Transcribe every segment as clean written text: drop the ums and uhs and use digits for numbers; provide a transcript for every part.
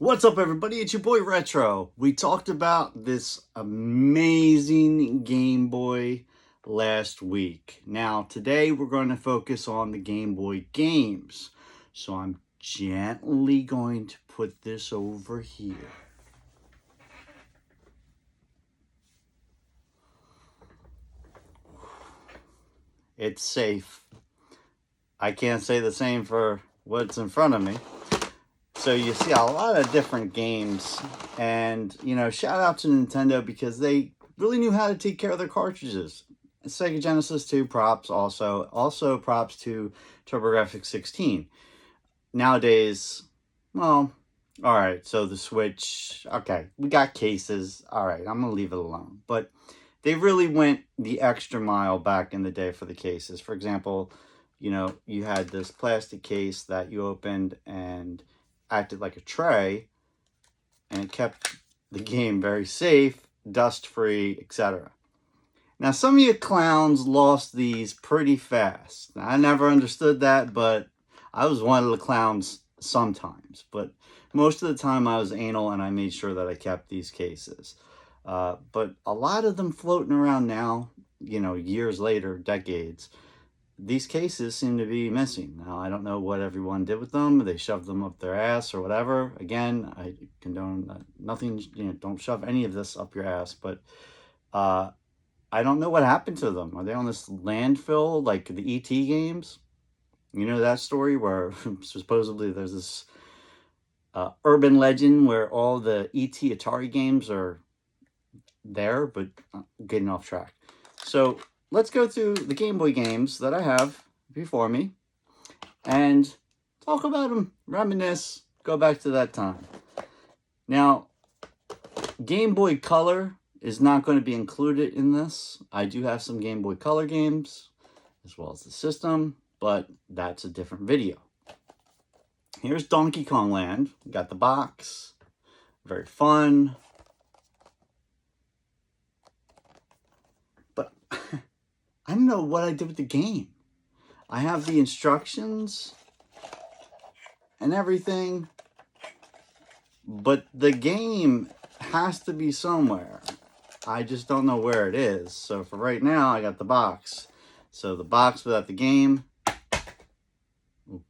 What's up, everybody? It's your boy Retro. We talked about this amazing Game Boy last week. Now, today we're going to focus on the Game Boy games. So I'm gently going to put this over here. It's safe. I can't say the same for what's in front of me. So you see a lot of different games, and shout out to Nintendo because they really knew how to take care of their cartridges. Sega Genesis 2 props also props to TurboGrafx 16. Nowadays, well, all right, so the Switch, okay, we got cases. All right, I'm gonna leave it alone. But they really went the extra mile back in the day for the cases. For example, you had this plastic case that you opened and acted like a tray, and it kept the game very safe, dust-free, etc. Now, some of you clowns lost these pretty fast. Now, I never understood that, but I was one of the clowns sometimes. But most of the time, I was anal, and I made sure that I kept these cases. But a lot of them floating around now, years later, decades, these cases seem to be missing. Now, I don't know what everyone did with them. They shoved them up their ass or whatever. Again, I condone nothing. Don't shove any of this up your ass. But I don't know what happened to them. Are they on this landfill like the E.T. games? You know that story where supposedly there's this urban legend where all the E.T. Atari games are there, but getting off track. So let's go through the Game Boy games that I have before me and talk about them, reminisce, go back to that time. Now, Game Boy Color is not going to be included in this. I do have some Game Boy Color games as well as the system, but that's a different video. Here's Donkey Kong Land. We got the box. Very fun. But I don't know what I did with the game. I have the instructions and everything, but the game has to be somewhere. I just don't know where it is. So for right now, I got the box. So the box without the game. Ooh,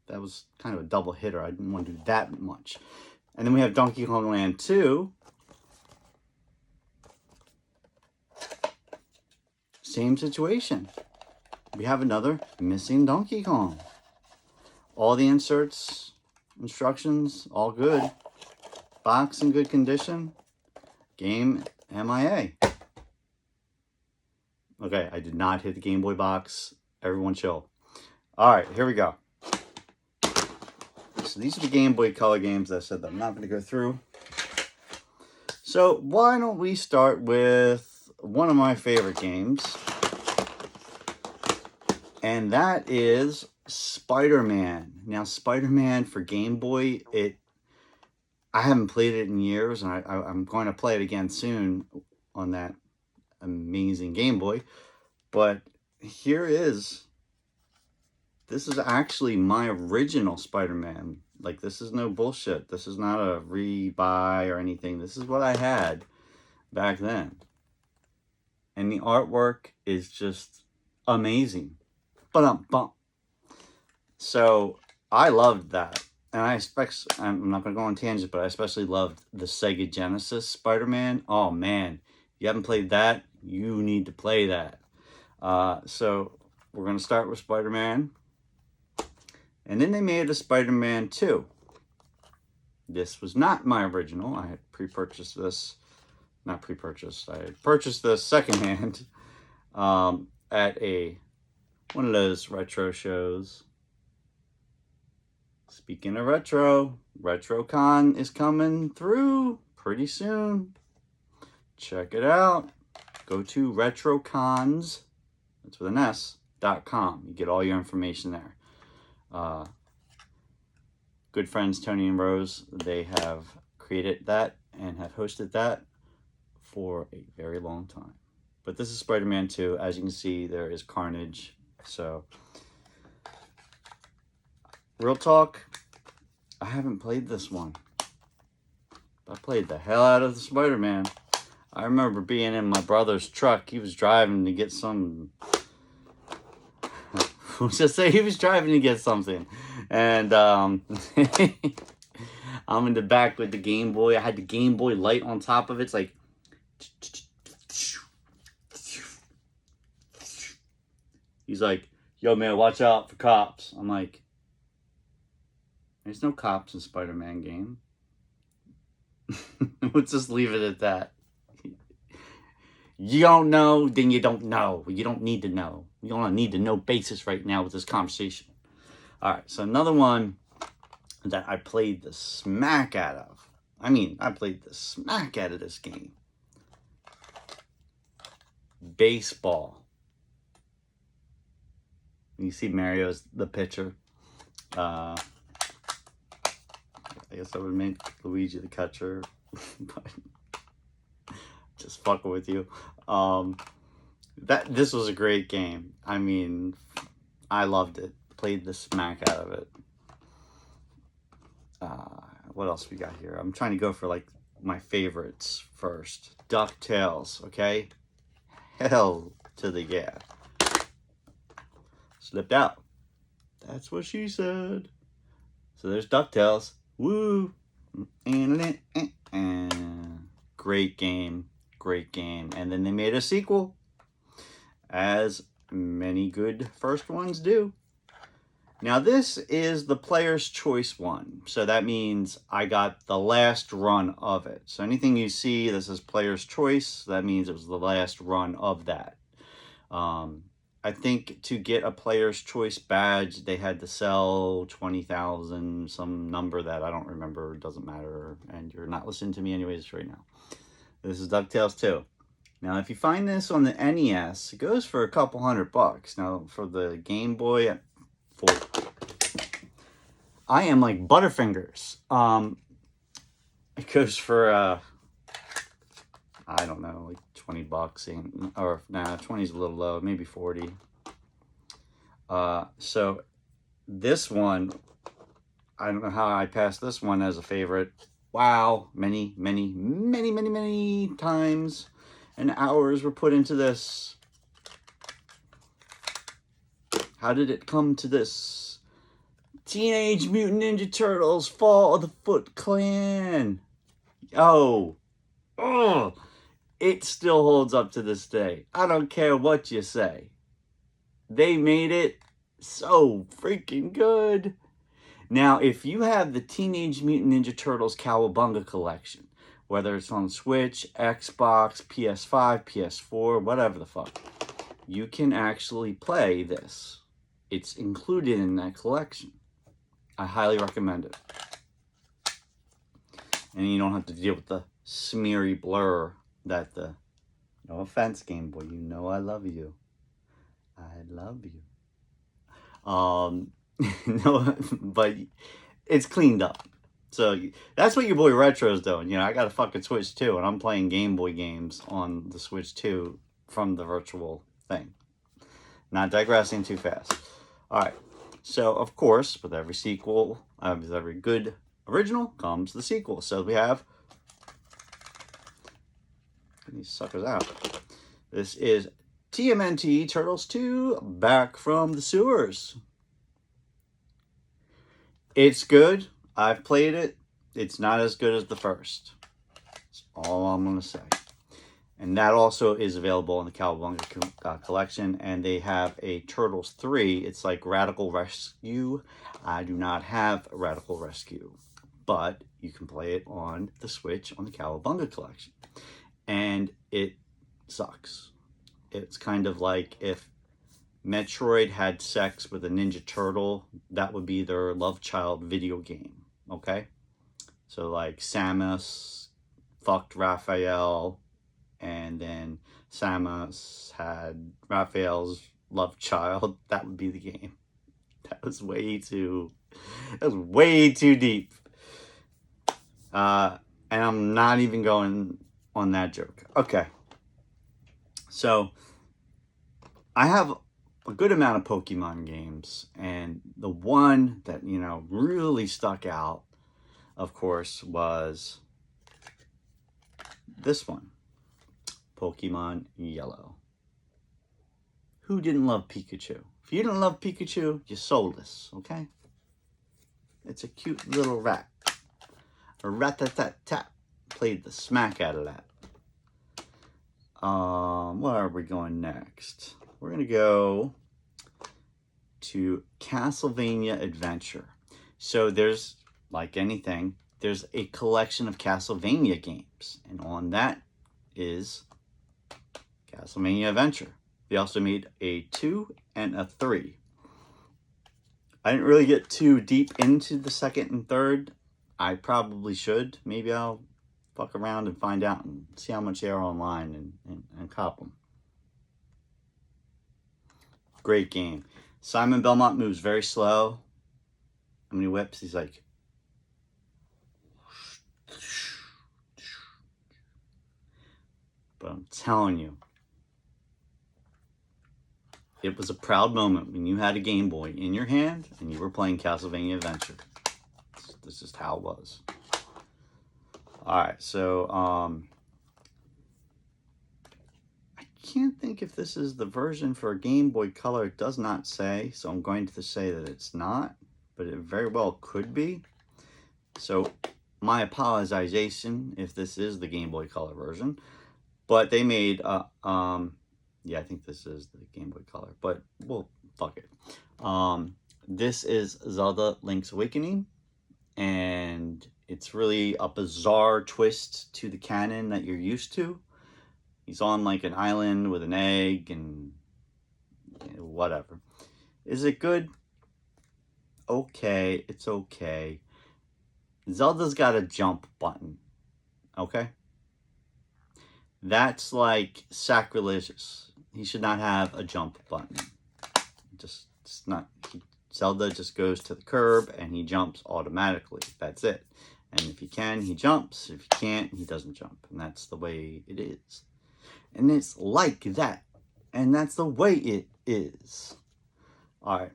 that was kind of a double hitter. I didn't want to do that much. And then we have Donkey Kong Land 2. Same situation. We have another missing Donkey Kong. All the inserts, instructions, all good. Box in good condition. Game MIA. Okay, I did not hit the Game Boy box. Everyone chill. All right, here we go. So these are the Game Boy Color games that I said that I'm not going to go through. So why don't we start with one of my favorite games, and that is Spider-Man. Now, Spider-Man for Game Boy, I haven't played it in years, and I'm going to play it again soon on that amazing Game Boy. But here is, this is actually my original Spider-Man. Like, this is no bullshit. This is not a rebuy or anything. This is what I had back then. And the artwork is just amazing. So I loved that. And I'm not going to go on tangent, but I especially loved the Sega Genesis Spider-Man. Oh, man. You haven't played that? You need to play that. So we're going to start with Spider-Man. And then they made a Spider-Man 2. This was not my original. I had pre-purchased this. Not pre-purchased. I had purchased this secondhand at one of those retro shows. Speaking of retro, RetroCon is coming through pretty soon. Check it out. Go to retrocons, that's with an S.com. You get all your information there. Good friends Tony and Rose, they have created that and have hosted that for a very long time. But this is Spider-Man 2. As you can see, there is carnage. So, real talk, I haven't played this one. I played the hell out of the Spider-Man. I remember being in my brother's truck. He was driving to get some... Let's just say he was driving to get something. And I'm in the back with the Game Boy. I had the Game Boy light on top of it. It's like... He's like, yo, man, watch out for cops. I'm like, there's no cops in Spider-Man game. Let's just leave it at that. You don't know, then you don't know. You don't need to know. You don't need to know basis right now with this conversation. All right, so another one that I played the smack out of. I played the smack out of this game. Baseball. You see Mario's the pitcher. I guess I would make Luigi the catcher. But just fucking with you. This was a great game. I loved it. Played the smack out of it. What else we got here? I'm trying to go for like my favorites first. DuckTales, okay? Hell to the yeah. Slipped out. That's what she said. So there's DuckTales. Woo! Great game. Great game. And then they made a sequel, as many good first ones do. Now this is the player's choice one. So that means I got the last run of it. So anything you see that says player's choice, that means it was the last run of that. I think to get a player's choice badge, they had to sell 20,000, some number that I don't remember, doesn't matter, and you're not listening to me anyways right now. This is DuckTales 2. Now, if you find this on the NES, it goes for a couple $100. Now, for the Game Boy, I am like Butterfingers. It goes for, I don't know, like $20, or nah, 20 is a little low, maybe 40. So this one, I don't know how I passed this one as a favorite. Wow, many times and hours were put into this. How did it come to this? Teenage Mutant Ninja Turtles Fall of the Foot Clan. Oh, it still holds up to this day. I don't care what you say. They made it so freaking good. Now, if you have the Teenage Mutant Ninja Turtles Cowabunga collection, whether it's on Switch, Xbox, PS5, PS4, whatever the fuck, you can actually play this. It's included in that collection. I highly recommend it. And you don't have to deal with the smeary blur that the... No offense, Game Boy. You know I love you. I love you. No, but it's cleaned up. So that's what your boy Retro's doing. You know, I got a fucking Switch 2, and I'm playing Game Boy games on the Switch 2 from the virtual thing. Not digressing too fast. All right. So, of course, with every sequel, with every good original comes the sequel. So we have... Get these suckers out. This is TMNT Turtles 2 Back from the Sewers. It's good. I've played it. It's not as good as the first. That's all I'm going to say. And that also is available in the Cowabunga collection. And they have a Turtles 3. It's like Radical Rescue. I do not have Radical Rescue. But you can play it on the Switch on the Cowabunga collection. And it sucks. It's kind of like if Metroid had sex with a Ninja Turtle, that would be their love child video game, okay? So like Samus fucked Raphael, and then Samus had Raphael's love child. That would be the game. That was way too deep. And I'm not even going on that joke. Okay. So I have a good amount of Pokemon games, and the one that, you know, really stuck out, of course, was this one, Pokemon Yellow. Who didn't love Pikachu? If you didn't love Pikachu, you're soulless, okay? It's a cute little rat. A rat-tat-tat-tat. Played the smack out of that. Where are we going next? We're going to go to Castlevania Adventure. So there's, like anything, there's a collection of Castlevania games. And on that is Castlevania Adventure. They also made a 2 and a 3. I didn't really get too deep into the second and third. I probably should. Maybe I'll fuck around and find out and see how much they are online and cop them. Great game. Simon Belmont moves very slow. When he whips, he's like... But I'm telling you, it was a proud moment when you had a Game Boy in your hand and you were playing Castlevania Adventure. This is just how it was. Alright, so, I can't think if this is the version for Game Boy Color. It does not say, so I'm going to say that it's not, but it very well could be. So, my apologization if this is the Game Boy Color version. But they made, yeah, I think this is the Game Boy Color, but, well, fuck it. This is Zelda Link's Awakening, and it's really a bizarre twist to the canon that you're used to. He's on, like, an island with an egg and whatever. Is it good? Okay, it's okay. Zelda's got a jump button, okay? That's like sacrilegious. He should not have a jump button. Just, it's not. Zelda just goes to the curb and he jumps automatically. That's it. And if he can, he jumps. If he can't, he doesn't jump. And that's the way it is. And it's like that. And that's the way it is. All right.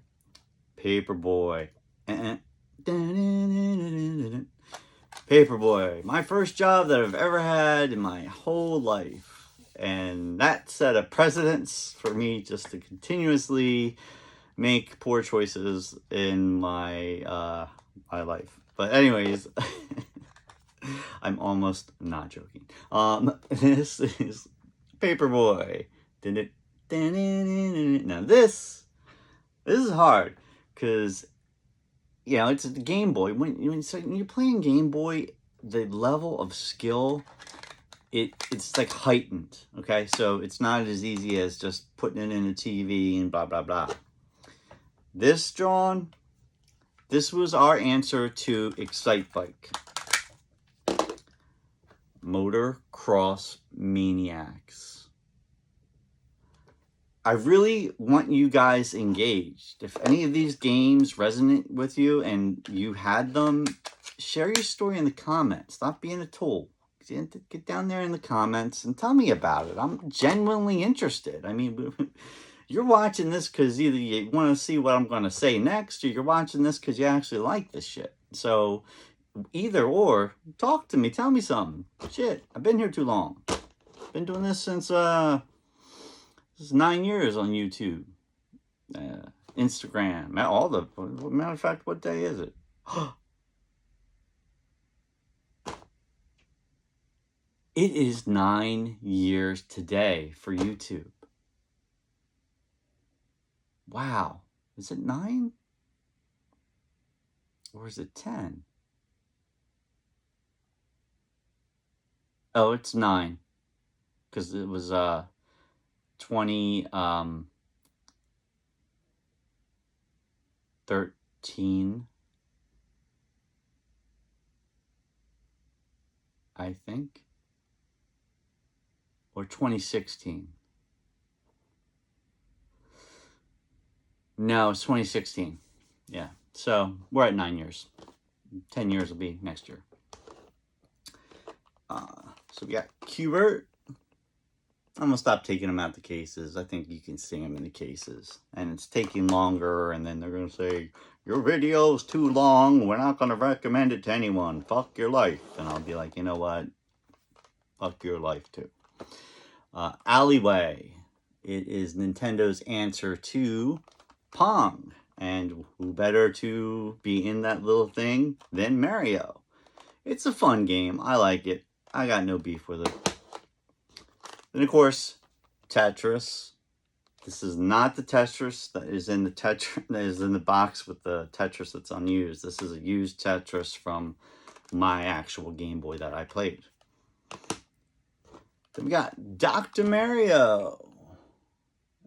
Paperboy. Paperboy, my first job that I've ever had in my whole life. And that set a precedence for me just to continuously make poor choices in my my life. But anyways, I'm almost not joking. This is Paperboy. Now this is hard because, you know, it's a Game Boy. When you're playing Game Boy, the level of skill, it's like heightened, okay? So it's not as easy as just putting it in a TV and blah, blah, blah. This was our answer to Excite Bike. Motocross Maniacs. I really want you guys engaged. If any of these games resonate with you and you had them, share your story in the comments. Stop being a tool. Get down there in the comments and tell me about it. I'm genuinely interested. I mean, you're watching this because either you want to see what I'm going to say next, or you're watching this because you actually like this shit. So, either or, talk to me. Tell me something. Shit, I've been here too long. Been doing this since, this is 9 years on YouTube. Instagram. All the, matter of fact, what day is it? It is 9 years today for YouTube. Wow. Is it 9? Or is it 10? Oh, it's 9. Because it was 2013, I think. Or 2016. No, it's 2016. Yeah. So we're at 9 years. 10 years will be next year. So we got Qbert. I'm going to stop taking them out the cases. I think you can see them in the cases. And it's taking longer. And then they're going to say, your video's too long. We're not going to recommend it to anyone. Fuck your life. And I'll be like, you know what? fuck your life too. Alleyway. It is Nintendo's answer to Pong. And who better to be in that little thing than Mario? It's a fun game. I like it. I got no beef with it. Then, of course, Tetris. This is not the Tetris that is in the box with the Tetris that's unused. This is a used Tetris from my actual Game Boy that I played. Then we got Dr. Mario.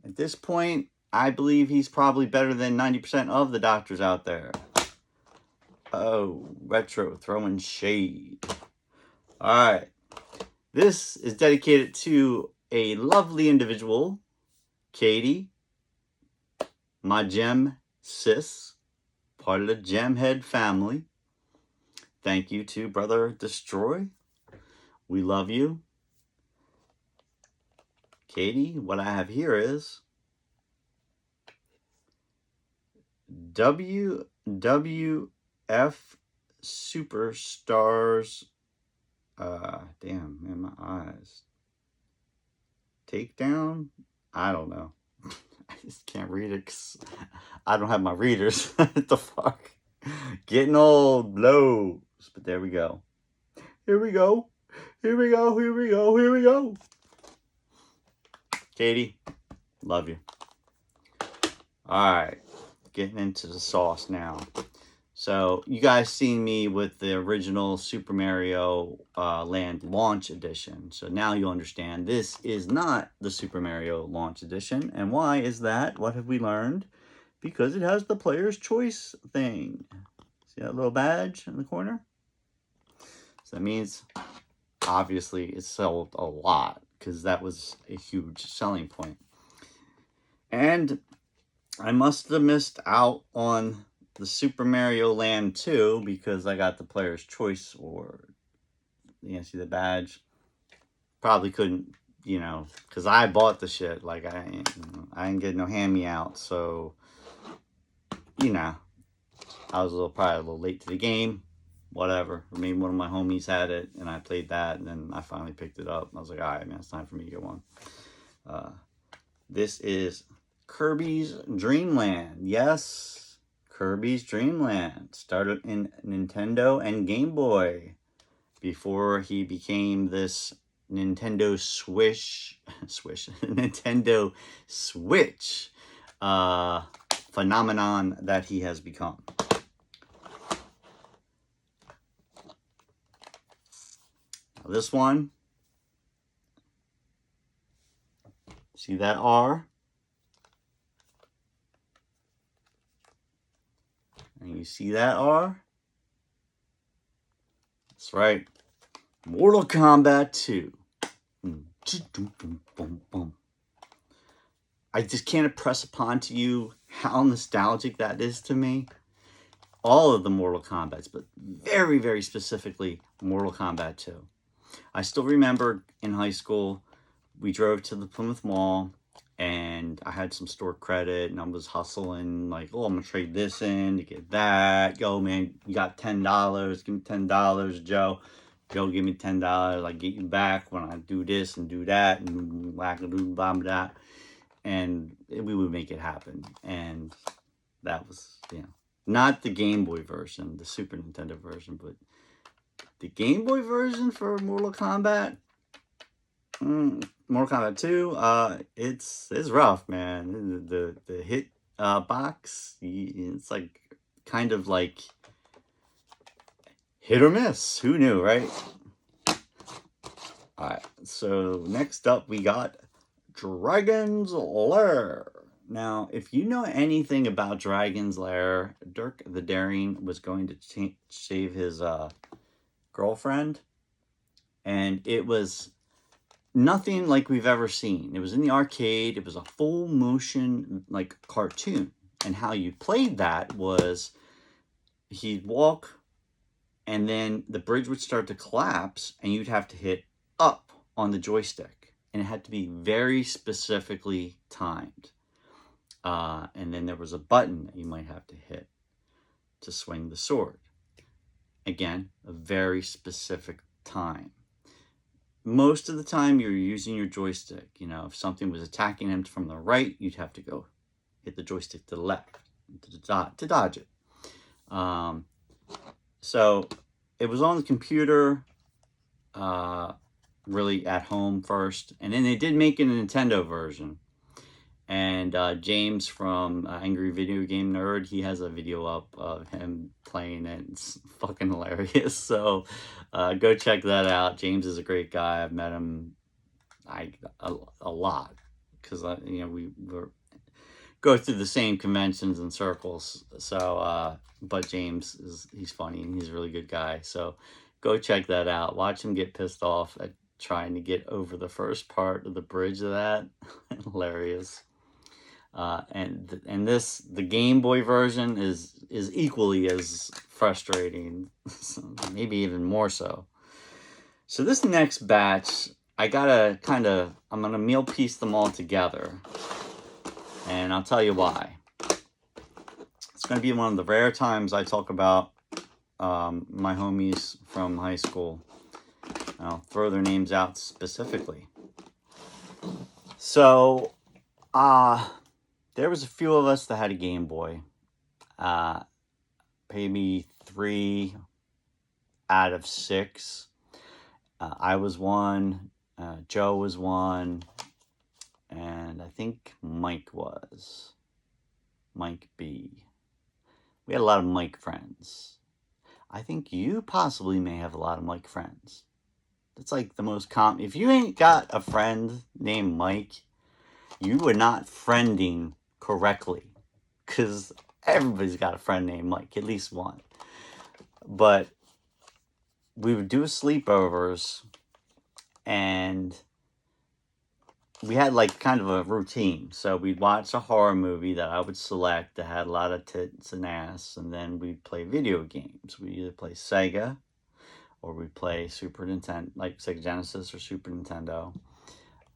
At this point, I believe he's probably better than 90% of the doctors out there. Oh, retro, throwing shade. Alright. This is dedicated to a lovely individual, Katie, my gem sis, part of the Gemhead family. Thank you to Brother Destroy. We love you. Katie, what I have here is WWF Superstars. Damn, man, my eyes. Takedown? I don't know. I just can't read it because I don't have my readers. What the fuck? Getting old blows. But there we go. Here we go. Here we go. Here we go. Here we go. Katie, love you. Alright. Getting into the sauce now. So, you guys seen me with the original Super Mario Land Launch Edition. So now you understand this is not the Super Mario Launch Edition. And why is that? What have we learned? Because it has the player's choice thing. See that little badge in the corner? So that means, obviously, it sold a lot. Because that was a huge selling point. And I must have missed out on the Super Mario Land 2 because I got the player's choice award. You see the badge? Probably couldn't, because I bought the shit. Like, I didn't get no hand-me-out. So, I was probably a little late to the game. Whatever. I mean, one of my homies had it, and I played that, and then I finally picked it up. I was like, all right, man, it's time for me to get one. This is Kirby's Dream Land. Yes, Kirby's Dream Land. Started in Nintendo and Game Boy before he became this Nintendo Nintendo Switch phenomenon that he has become. This one, see that R? And you see that R? That's right. Mortal Kombat 2. I just can't impress upon to you how nostalgic that is to me. All of the Mortal Kombats, but very, very specifically Mortal Kombat 2. I still remember in high school, we drove to the Plymouth Mall, and I had some store credit, and I was hustling, like, oh, I'm going to trade this in to get that. Yo, man, you got $10. Give me $10, Joe. Joe, give me $10. I get you back when I do this and do that, and whack-a-doo, blah-blah. And we would make it happen. And that was, not the Game Boy version, the Super Nintendo version, but the Game Boy version for Mortal Kombat, Mortal Kombat 2, it's rough, man. The hit box, it's like kind of like hit or miss. Who knew, right? All right. So next up, we got Dragon's Lair. Now, if you know anything about Dragon's Lair, Dirk the Daring was going to save his girlfriend, and it was nothing like we've ever seen. It was in the arcade. It was a full motion like cartoon, and how you played that was he'd walk, and then the bridge would start to collapse, and you'd have to hit up on the joystick, and it had to be very specifically timed. And then there was a button that you might have to hit to swing the sword. Again, a very specific time. most of the time you're using your joystick. You know, if something was attacking him from the right, you'd have to go hit the joystick to the left to dodge it. So it was on the computer, really at home first, and then they did make a Nintendo version. And James from Angry Video Game Nerd, he has a video up of him playing it. It's fucking hilarious. So go check that out. James is a great guy. I've met him a lot because you know we go through the same conventions and circles. So but James he's funny and he's a really good guy. So go check that out. Watch him get pissed off at trying to get over the first part of the bridge of that. Hilarious. And the Game Boy version is equally as frustrating, maybe even more so. So this next batch, I'm gonna meal piece them all together, and I'll tell you why. It's gonna be one of the rare times I talk about my homies from high school. I'll throw their names out specifically. So, there was a few of us that had a Game Boy. Maybe 3 out of 6. I was one. Joe was one. And I think Mike was. Mike B. We had a lot of Mike friends. I think you possibly may have a lot of Mike friends. That's like the most common. If you ain't got a friend named Mike, you were not friending correctly, because everybody's got a friend named Mike, at least one. But we would do sleepovers, and we had like kind of a routine. So we'd watch a horror movie that I would select that had a lot of tits and ass, and then we'd play video games. We either play Sega, or we'd play Super Nintendo, like Sega Genesis or Super Nintendo.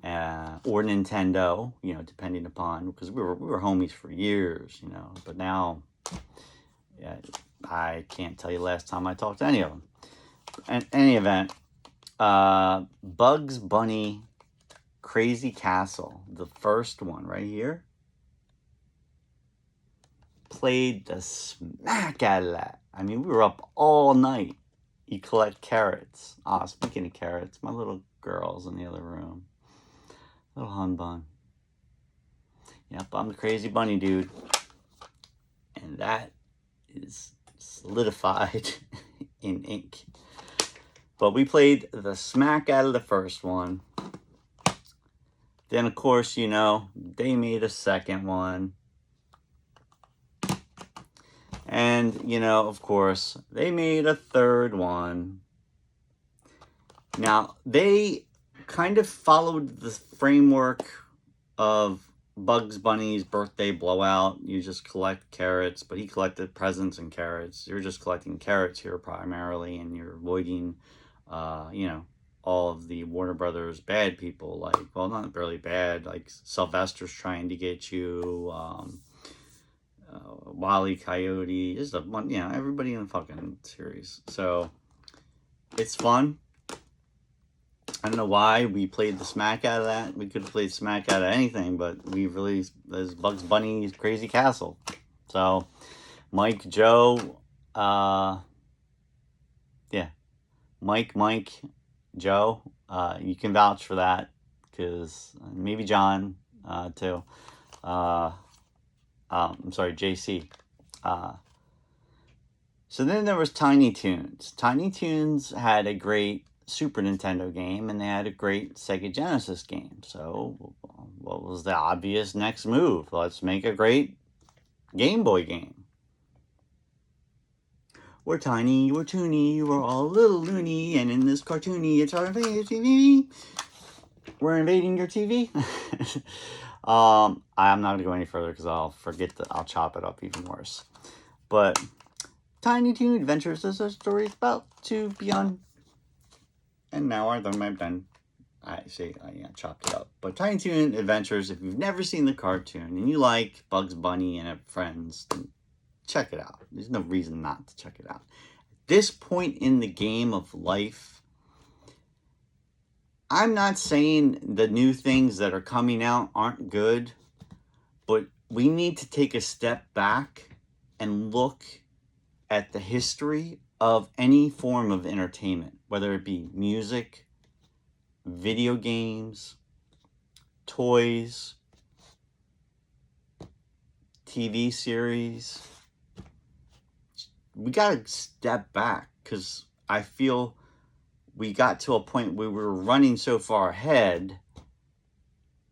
Or Nintendo, you know, depending upon, because we were homies for years, you know. But now, yeah, I can't tell you last time I talked to any of them. In any event, Bugs Bunny Crazy Castle, the first one right here, played the smack out of that. I mean, we were up all night. You collect carrots. Speaking of carrots, my little girl's in the other room. Little hun bun. Yep, I'm the crazy bunny dude. And that is solidified in ink. But we played the smack out of the first one. Then, of course, you know, they made a second one. And, you know, of course, they made a third one. Now, they kind of followed the framework of Bugs Bunny's birthday blowout. You just collect carrots, but he collected presents and carrots. You're just collecting carrots here primarily, and you're avoiding, you know, all of the Warner Brothers bad people. Like, well, not really bad. Like Sylvester's trying to get you. Wile E. Coyote. Just a one, you know, everybody in the fucking series. So it's fun. I don't know why we played the smack out of that. We could have played smack out of anything, but we really, there's Bugs Bunny's Crazy Castle. So, Mike, Joe, yeah. Mike, Joe, you can vouch for that, because maybe John, too. I'm sorry, JC. So then there was Tiny Toons. Tiny Toons had a great Super Nintendo game, and they had a great Sega Genesis game. So what was the obvious next move? Let's make a great Game Boy game. We're tiny, we're toony, we're all a little loony, and in this cartoony, it's our TV. We're invading your TV. I'm not going to go any further because I'll chop it up even worse. But Tiny Toon Adventures is a story about to be on. And now I'm done. I chopped it up. But Tiny Toon Adventures, if you've never seen the cartoon and you like Bugs Bunny and have friends, then check it out. There's no reason not to check it out. At this point in the game of life, I'm not saying the new things that are coming out aren't good, but we need to take a step back and look at the history of any form of entertainment, whether it be music, video games, toys, TV series. We got to step back because I feel we got to a point where we were running so far ahead,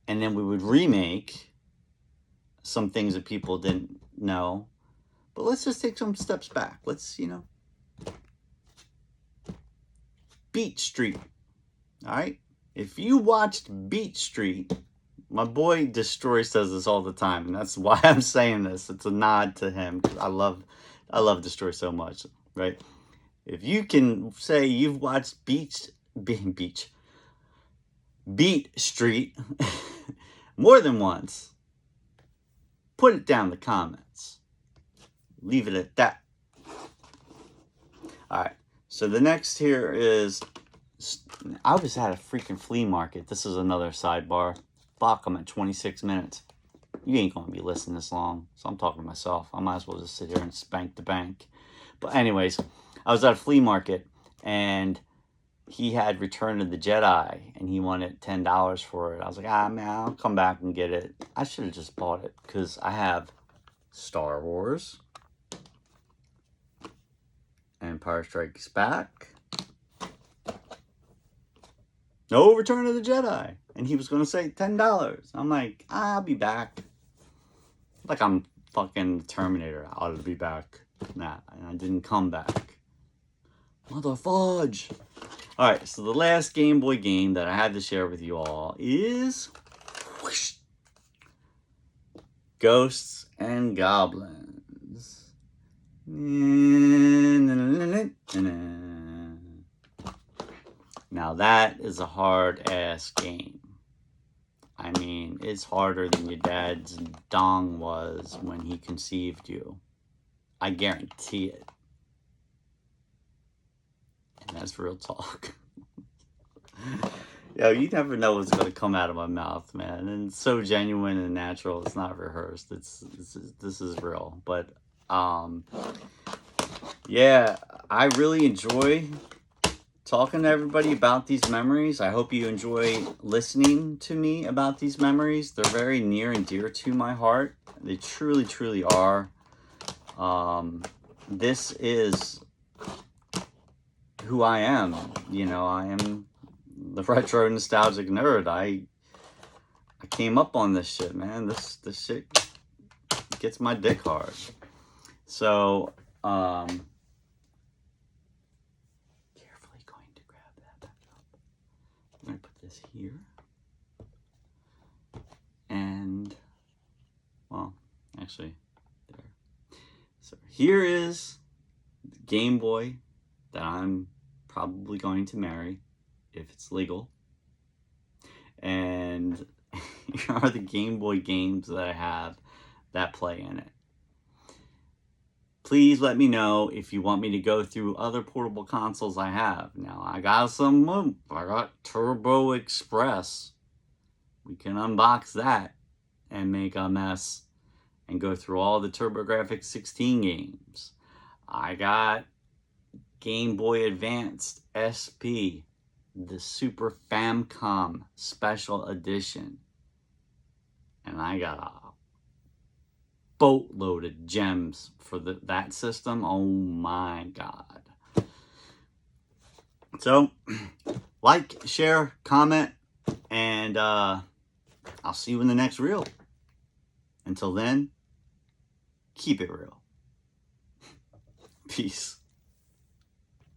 and then we would remake some things that people didn't know. But let's just take some steps back. Let's, Beat Street. All right? If you watched Beat Street, my boy Destroy says this all the time, and that's why I'm saying this. It's a nod to him. I love Destroy so much, right? If you can say you've watched Beat Street more than once, put it down in the comments. Leave it at that. All right. So the next here is, I was at a freaking flea market. This is another sidebar. Fuck, I'm at 26 minutes. You ain't going to be listening this long, so I'm talking to myself. I might as well just sit here and spank the bank. But anyways, I was at a flea market, and he had Return of the Jedi, and he wanted $10 for it. I was like, man, I'll come back and get it. I should have just bought it, because I have Star Wars, Empire Strikes Back, no Return of the Jedi. And he was going to say $10. I'm like, I'll be back. Like I'm fucking Terminator. I'll be back. Nah, and I didn't come back. Mother fudge. Alright, so the last Game Boy game that I had to share with you all is Ghosts and Goblins. Now that is a hard-ass game. I mean, it's harder than your dad's dong was when he conceived you. I guarantee it. And that's real talk. Yo, you never know what's going to come out of my mouth, man. And it's so genuine and natural. It's not rehearsed. This is real. But, yeah, I really enjoy talking to everybody about these memories. I hope you enjoy listening to me about these memories. They're very near and dear to my heart. They truly, truly are. This is who I am. I am the retro nostalgic nerd. I came up on this shit, man. This shit gets my dick hard. So, carefully going to grab that back up. I'm going to put this here. And, well, actually, there. So here is the Game Boy that I'm probably going to marry if it's legal. And here are the Game Boy games that I have that play in it. Please let me know if you want me to go through other portable consoles I have. Now, I got Turbo Express. We can unbox that and make a mess and go through all the TurboGrafx 16 games. I got Game Boy Advanced SP, the Super Famicom Special Edition. And I got a boatload of gems for that system. Oh my God. So, like, share, comment, and I'll see you in the next reel. Until then, keep it real. Peace.